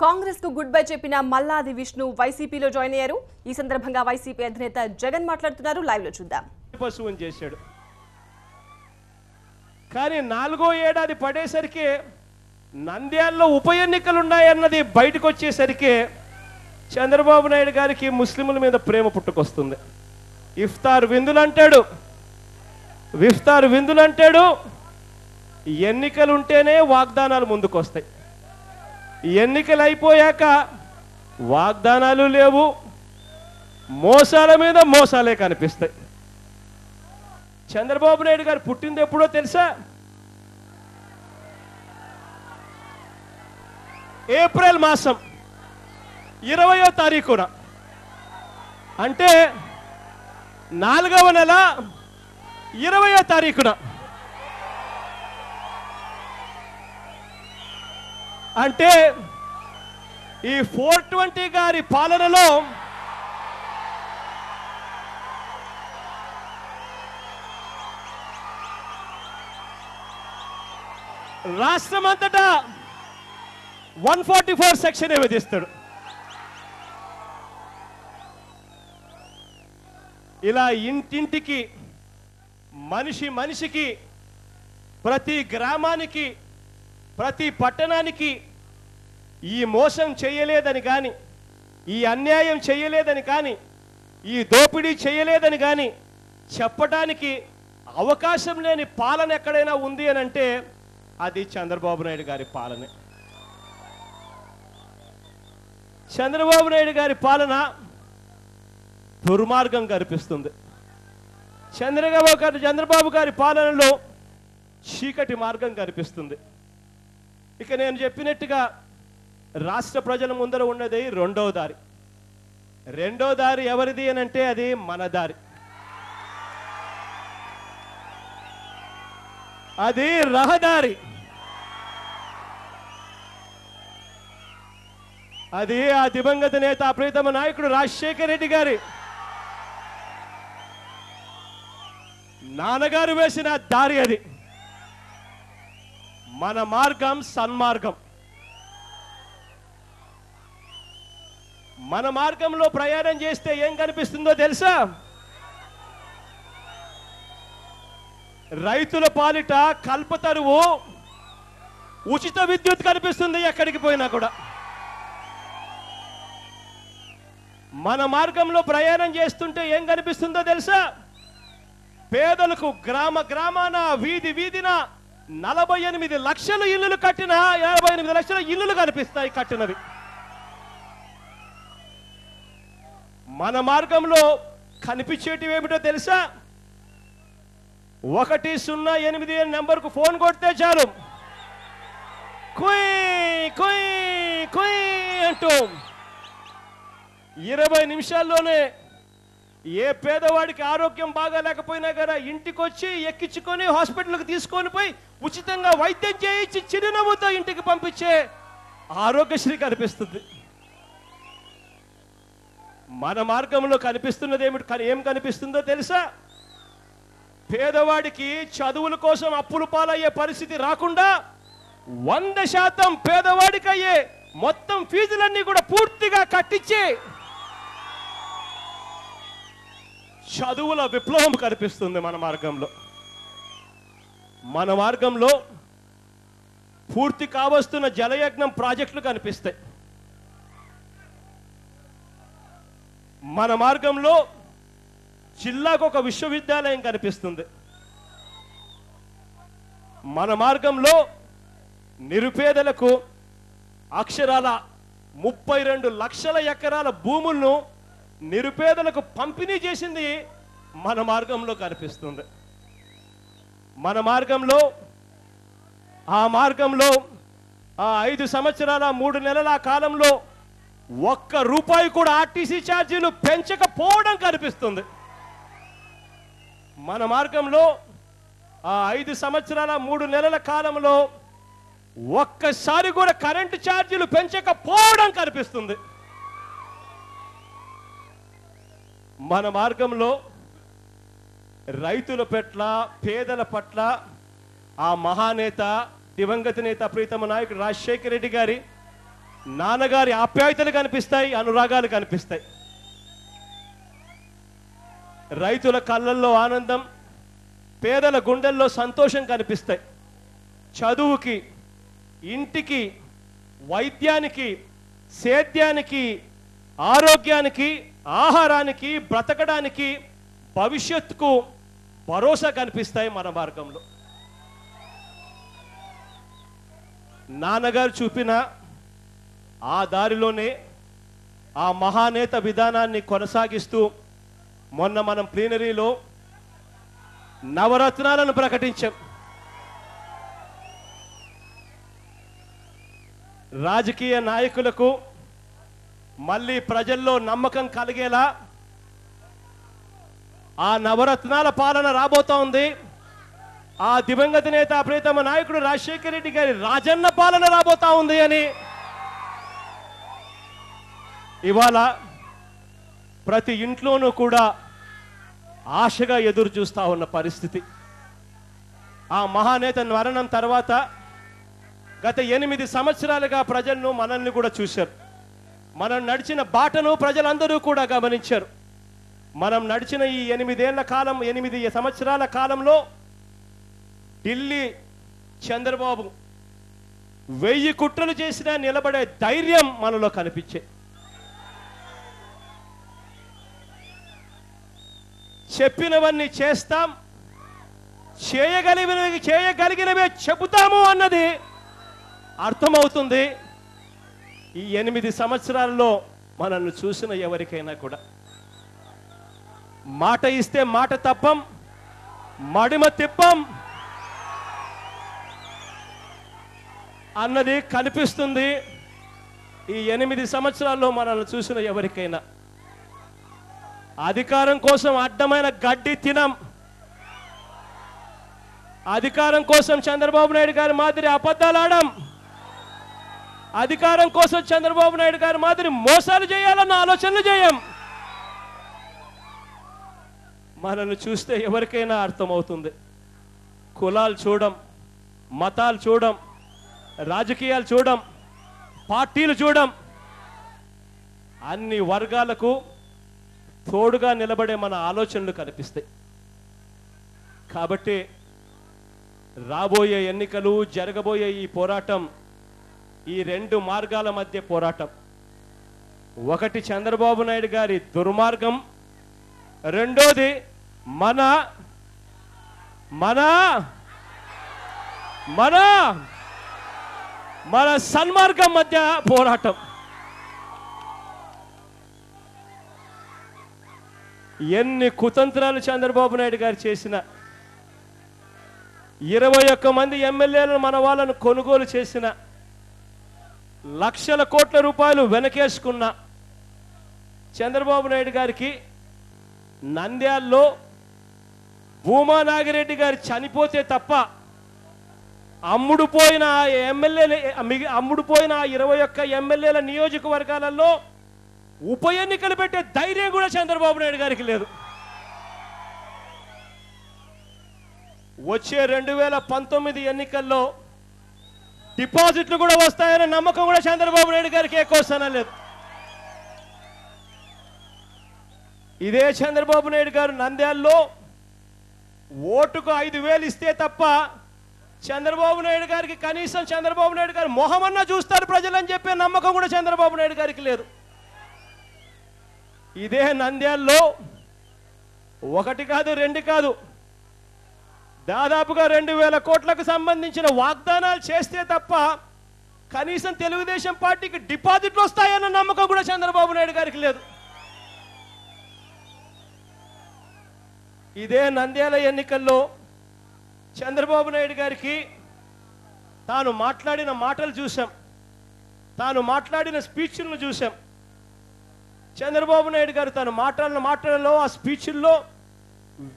కాంగ్రెస్ కు good bye చెప్పిన మల్లాది విష్ణు వైసీపీలో జాయిన్ అయ్యారు. ఈ సందర్భంగా వైసీపీ అధినేత జగన్ మాట్లాడుతున్నారు. లైవ్ లో చూద్దాం. పశువుని చేశాడు. కానీ 4వ ఏడాది పడేసరికి నంద్యాలలో ఉప ఎన్నికలు ఉన్నాయన్నది బయటకు వచ్చేసరికి చంద్రబాబు నాయుడు గారికి ముస్లింల మీద ప్రేమ పుట్టుకొస్తుంది. ఇఫ్తార్ విందులంటాడు. ఎన్నికలు ఉంటేనే వాగ్దానాలు ముందుకు వస్తాయి. ఎన్నికలు అయిపోయాక వాగ్దానాలు లేవు, మోసాల మీద మోసాలే కనిపిస్తాయి. చంద్రబాబు నాయుడు గారు పుట్టింది ఎప్పుడో తెలుసా? ఏప్రిల్ మాసం 20వ తారీఖున, అంటే 4వ నెల 20వ తారీఖున. అంటే ఈ 420 గారి పాలనలో రాష్ట్రమంతటా 144 సెక్షన్ విధిస్తాడు. ఇలా ఇంటింటికి, మనిషికి, ప్రతి గ్రామానికి, ప్రతి పట్టణానికి ఈ మోసం చేయలేదని కానీ, ఈ అన్యాయం చేయలేదని కానీ, ఈ దోపిడీ చేయలేదని కానీ చెప్పడానికి అవకాశం లేని పాలన ఎక్కడైనా ఉంది అని అంటే అది చంద్రబాబు నాయుడు గారి పాలనే. చంద్రబాబు నాయుడు గారి పాలన దుర్మార్గం కనిపిస్తుంది. చంద్రబాబు గారి పాలనలో చీకటి మార్గం కనిపిస్తుంది. ఇక నేను చెప్పినట్టుగా రాష్ట్ర ప్రజల ముందర ఉన్నది రెండో దారి. రెండో దారి ఎవరిది అని అంటే అది మన దారి. అది రహదారి. అది ఆ దివంగత నేత ప్రీతమ నాయకుడు రాజశేఖర రెడ్డి గారి నాన్నగారు వేసిన దారి. అది మన మార్గం సన్మార్గం. మన మార్గంలో ప్రయాణం చేస్తే ఏం కనిపిస్తుందో తెలుసా? రైతుల పాలిట కల్పతరువు, ఉచిత విద్యుత్ కనిపిస్తుంది ఎక్కడికి పోయినా కూడా. మన మార్గంలో ప్రయాణం చేస్తుంటే ఏం కనిపిస్తుందో తెలుసా? పేదలకు గ్రామాన, వీధిన 48 లక్షల ఇల్లులు కట్టిన 58 లక్షల ఇల్లులు కనిపిస్తాయి కట్టినవి. మన మార్గంలో కనిపించేటివి ఏమిటో తెలుసా? 108 నెంబర్కు ఫోన్ కొడితే చాలు, కుయ్ కుయ్ కుయ్ అంటూ 20 నిమిషాల్లోనే ఏ పేదవాడికి ఆరోగ్యం బాగా లేకపోయినా కదా ఇంటికి వచ్చి ఎక్కించుకొని హాస్పిటల్కి తీసుకొని పోయి ఉచితంగా వైద్యం చేయించి చిరునవ్వుతో ఇంటికి పంపించే ఆరోగ్యశ్రీ కనిపిస్తుంది. మన మార్గంలో కనిపిస్తున్నది ఏం కనిపిస్తుందో తెలుసా? పేదవాడికి చదువుల కోసం అప్పులు పాలయ్యే పరిస్థితి రాకుండా 100% పేదవాడికి అయ్యే మొత్తం ఫీజులన్నీ కూడా పూర్తిగా కట్టించి చదువుల విప్లవం కనిపిస్తుంది మన మార్గంలో. మన మార్గంలో పూర్తి కావస్తున్న జలయజ్ఞం ప్రాజెక్టులు కనిపిస్తాయి. మన మార్గంలో జిల్లాకు ఒక విశ్వవిద్యాలయం కనిపిస్తుంది. మన మార్గంలో నిరుపేదలకు అక్షరాల 32 లక్షల ఎకరాల భూములను నిరుపేదలకు పంపిణీ చేసింది మన మార్గంలో కనిపిస్తుంది. మన మార్గంలో ఆ 5 సంవత్సరాల 3 నెలల కాలంలో ₹1 కూడా ఆర్టీసీ ఛార్జీలు పెంచకపోవడం కనిపిస్తుంది. మన మార్గంలో ఆ 5 సంవత్సరాల 3 నెలల కాలంలో ఒక్కసారి కూడా కరెంటు ఛార్జీలు పెంచకపోవడం కనిపిస్తుంది. మన మార్గంలో రైతుల పట్ల, పేదల పట్ల ఆ మహానేత దివంగత నేత ప్రీతమ నాయకుడు రాజశేఖర రెడ్డి గారి నాన్నగారి ఆప్యాయతలు కనిపిస్తాయి, అనురాగాలు కనిపిస్తాయి. రైతుల కళ్ళల్లో ఆనందం, పేదల గుండెల్లో సంతోషం కనిపిస్తాయి. చదువుకి, ఇంటికి, వైద్యానికి, సేద్యానికి, ఆరోగ్యానికి, ఆహారానికి, బ్రతకడానికి, భవిష్యత్తుకు భరోసా కనిపిస్తాయి మన మార్గంలో. నాన్నగారు చూపిన ఆ దారిలోనే ఆ మహానేత విధానాన్ని కొనసాగిస్తూ మొన్న మనం ప్లీనరీలో నవరత్నాలను ప్రకటించాం. రాజకీయ నాయకులకు మళ్ళీ ప్రజల్లో నమ్మకం కలిగేలా ఆ నవరత్నాల పాలన రాబోతా ఉంది. ఆ దివంగత నేత ప్రియతమ నాయకుడు రాజశేఖర రెడ్డి గారి రాజన్న పాలన రాబోతా ఉంది అని ఇవాళ ప్రతి ఇంట్లోనూ కూడా ఆశగా ఎదురు చూస్తా ఉన్న పరిస్థితి. ఆ మహానేత మరణం తర్వాత గత 8 సంవత్సరాలుగా ప్రజలను మనల్ని కూడా చూశారు. మనం నడిచిన బాటను ప్రజలందరూ కూడా గమనించారు. మనం నడిచిన ఈ 8 సంవత్సరాల కాలంలో ఢిల్లీ చంద్రబాబు 1000 కుట్రలు చేసినా నిలబడే ధైర్యం మనలో కనిపించే. చెప్పినవన్నీ చేస్తాం, చేయగలిగినవే చెబుతాము అన్నది అర్థమవుతుంది. ఈ 8 సంవత్సరాల్లో మనల్ని చూసిన ఎవరికైనా కూడా మాట ఇస్తే మాట తప్పం, మడిమ తిప్పం అన్నది కనిపిస్తుంది. ఈ 8 సంవత్సరాల్లో మనల్ని చూసిన ఎవరికైనా అధికారం కోసం అడ్డమైన గడ్డి తినం, అధికారం కోసం చంద్రబాబు నాయుడు గారి మాదిరి అబద్ధాలు ఆడం, అధికారం కోసం చంద్రబాబు నాయుడు గారి మాదిరి మోసాలు చేయాలన్న ఆలోచనలు చేయం. మనల్ని చూస్తే ఎవరికైనా అర్థమవుతుంది. కులాలు చూడం, మతాలు చూడం, రాజకీయాలు చూడం, పార్టీలు చూడం, అన్ని వర్గాలకు తోడుగా నిలబడే మన ఆలోచనలు కనిపిస్తాయి. కాబట్టి రాబోయే ఎన్నికలు, జరగబోయే ఈ పోరాటం ఈ 2 మార్గాల మధ్య పోరాటం. ఒకటి చంద్రబాబు నాయుడు గారి దుర్మార్గం, రెండోది మన మన మన మన సన్మార్గం మధ్య పోరాటం. ఎన్ని కుతంత్రాలు చంద్రబాబు నాయుడు గారు చేసిన, 21 మంది ఎమ్మెల్యేలను మన వాళ్ళను కొనుగోలు చేసిన, లక్షల కోట్ల రూపాయలు వెనకేసుకున్న చంద్రబాబు నాయుడు గారికి నంద్యాల్లో భూమా నాగిరెడ్డి గారు చనిపోతే తప్ప అమ్ముడుపోయిన 21 ఎమ్మెల్యేల నియోజకవర్గాలలో ఉప ఎన్నికలు పెట్టే ధైర్యం కూడా చంద్రబాబు నాయుడు గారికి లేదు. వచ్చే 2019 ఎన్నికల్లో డిపాజిట్లు కూడా వస్తాయనే నమ్మకం కూడా చంద్రబాబు నాయుడు గారికి ఎక్కువ లేదు. ఇదే చంద్రబాబు నాయుడు గారు నంద్యాల్లో ఓటుకు 5,000 ఇస్తే తప్ప చంద్రబాబు నాయుడు గారికి కనీసం చంద్రబాబు నాయుడు గారు మొహమన్నా చూస్తారు ప్రజలని చెప్పే నమ్మకం కూడా చంద్రబాబు నాయుడు గారికి లేదు. ఇదే నంద్యాల్లో 1 కాదు 2 కాదు దాదాపుగా 2,000 కోట్లకు సంబంధించిన వాగ్దానాలు చేస్తే తప్ప కనీసం తెలుగుదేశం పార్టీకి డిపాజిట్లు వస్తాయన్న నమ్మకం కూడా చంద్రబాబు నాయుడు గారికి లేదు. ఇదే నంద్యాల ఎన్నికల్లో చంద్రబాబు నాయుడు గారికి తాను మాట్లాడిన మాటలు చూసాం, తాను మాట్లాడిన స్పీచ్లను చూసాం. చంద్రబాబు నాయుడు గారు తాను మాట్లాడిన మాటలలో, ఆ స్పీచ్ల్లో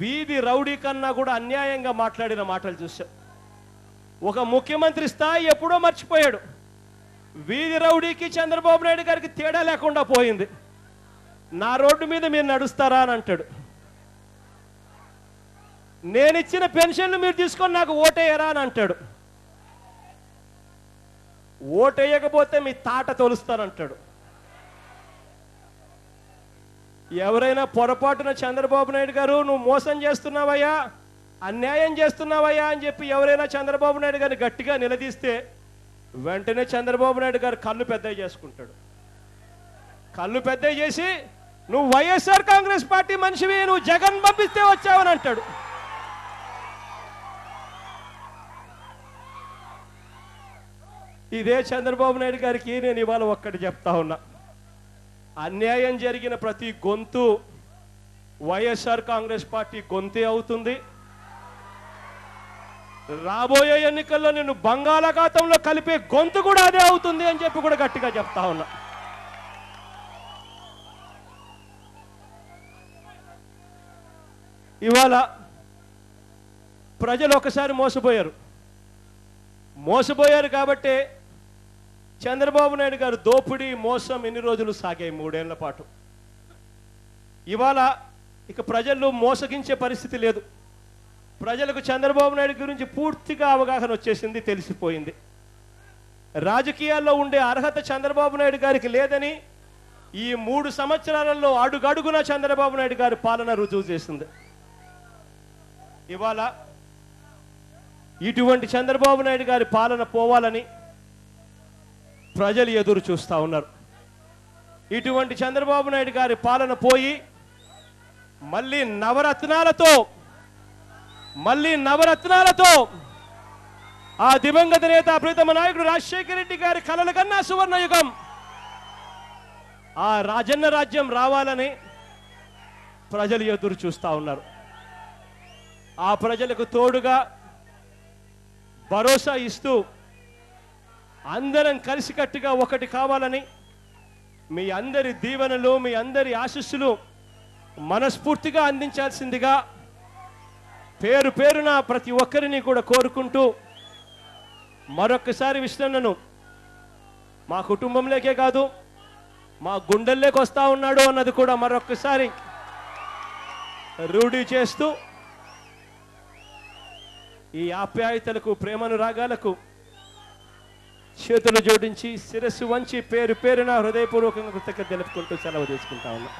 వీధి రౌడీ కన్నా కూడా అన్యాయంగా మాట్లాడిన మాటలు చూసాం. ఒక ముఖ్యమంత్రి స్థాయి ఎప్పుడో మర్చిపోయాడు. వీధి రౌడీకి చంద్రబాబు నాయుడు గారికి తేడా లేకుండా పోయింది. నా రోడ్డు మీద మీరు నడుస్తారా అని అంటాడు. నేను ఇచ్చిన పెన్షన్లు మీరు తీసుకొని నాకు ఓటేయరా అని అంటాడు. ఓటేయకపోతే మీ తాట తోలుస్తానంటాడు. ఎవరైనా పొరపాటున చంద్రబాబు నాయుడు గారు నువ్వు మోసం చేస్తున్నావయ్యా, అన్యాయం చేస్తున్నావయ్యా అని చెప్పి ఎవరైనా చంద్రబాబు నాయుడు గారిని గట్టిగా నిలదీస్తే వెంటనే చంద్రబాబు నాయుడు గారు కళ్ళు పెద్దవి చేసుకుంటాడు. కళ్ళు పెద్దవి చేసి నువ్వు వైఎస్ఆర్ కాంగ్రెస్ పార్టీ మనిషివి, నువ్వు జగన్ పంపిస్తే వచ్చావని అంటాడు. ఇదే చంద్రబాబు నాయుడు గారికి నేను ఇవాళ ఒక్కటి చెప్తా ఉన్నా, అన్యాయం జరిగిన ప్రతి గొంతు వైఎస్ఆర్ కాంగ్రెస్ పార్టీ గొంతే అవుతుంది. రాబోయే ఎన్నికల్లో నేను బంగాళాఖాతంలో కలిపే గొంతు కూడా అదే అవుతుంది అని చెప్పి కూడా గట్టిగా చెప్తా ఉన్నా. ఇవాళ ప్రజలు ఒకసారి మోసపోయారు కాబట్టి చంద్రబాబు నాయుడు గారు దోపిడీ మోసం ఎన్ని రోజులు సాగాయి, 3 ఏళ్ల పాటు. ఇవాళ ఇక ప్రజల్లో మోసగించే పరిస్థితి లేదు. ప్రజలకు చంద్రబాబు నాయుడు గురించి పూర్తిగా అవగాహన వచ్చేసింది, తెలిసిపోయింది. రాజకీయాల్లో ఉండే అర్హత చంద్రబాబు నాయుడు గారికి లేదని ఈ 3 సంవత్సరాలలో అడుగడుగునా చంద్రబాబు నాయుడు గారి పాలన రుజువు చేసింది. ఇవాళ ఇటువంటి చంద్రబాబు నాయుడు గారి పాలన పోవాలని ప్రజలు ఎదురు చూస్తూ ఉన్నారు. ఇటువంటి చంద్రబాబు నాయుడు గారి పాలన పోయి మళ్ళీ నవరత్నాలతో ఆ దివంగత నేత ప్రీతమ నాయకుడు రాజశేఖర రెడ్డి గారి కలల కన్నా సువర్ణయుగం ఆ రాజన్న రాజ్యం రావాలని ప్రజలు ఎదురు చూస్తూ ఉన్నారు. ఆ ప్రజలకు తోడుగా భరోసా ఇస్తూ అందరం కలిసికట్టుగా ఒకటి కావాలని మీ అందరి దీవెనలు, మీ అందరి ఆశీస్సులు మనస్ఫూర్తిగా అందించాల్సిందిగా పేరు పేరున ప్రతి ఒక్కరిని కూడా కోరుకుంటూ మరొక్కసారి విష్ణన్నను మా కుటుంబంలోకే కాదు మా గుండెల్లోకి వస్తా ఉన్నాడు అన్నది కూడా మరొక్కసారి రూఢి చేస్తూ ఈ ఆప్యాయతలకు, ప్రేమనురాగాలకు చేతులు జోడించి శిరస్సు వంచి పేరు పేరున హృదయపూర్వకంగా కృతజ్ఞతలు తెలుపుకుంటూ సెలవు తీసుకుంటా ఉన్నా.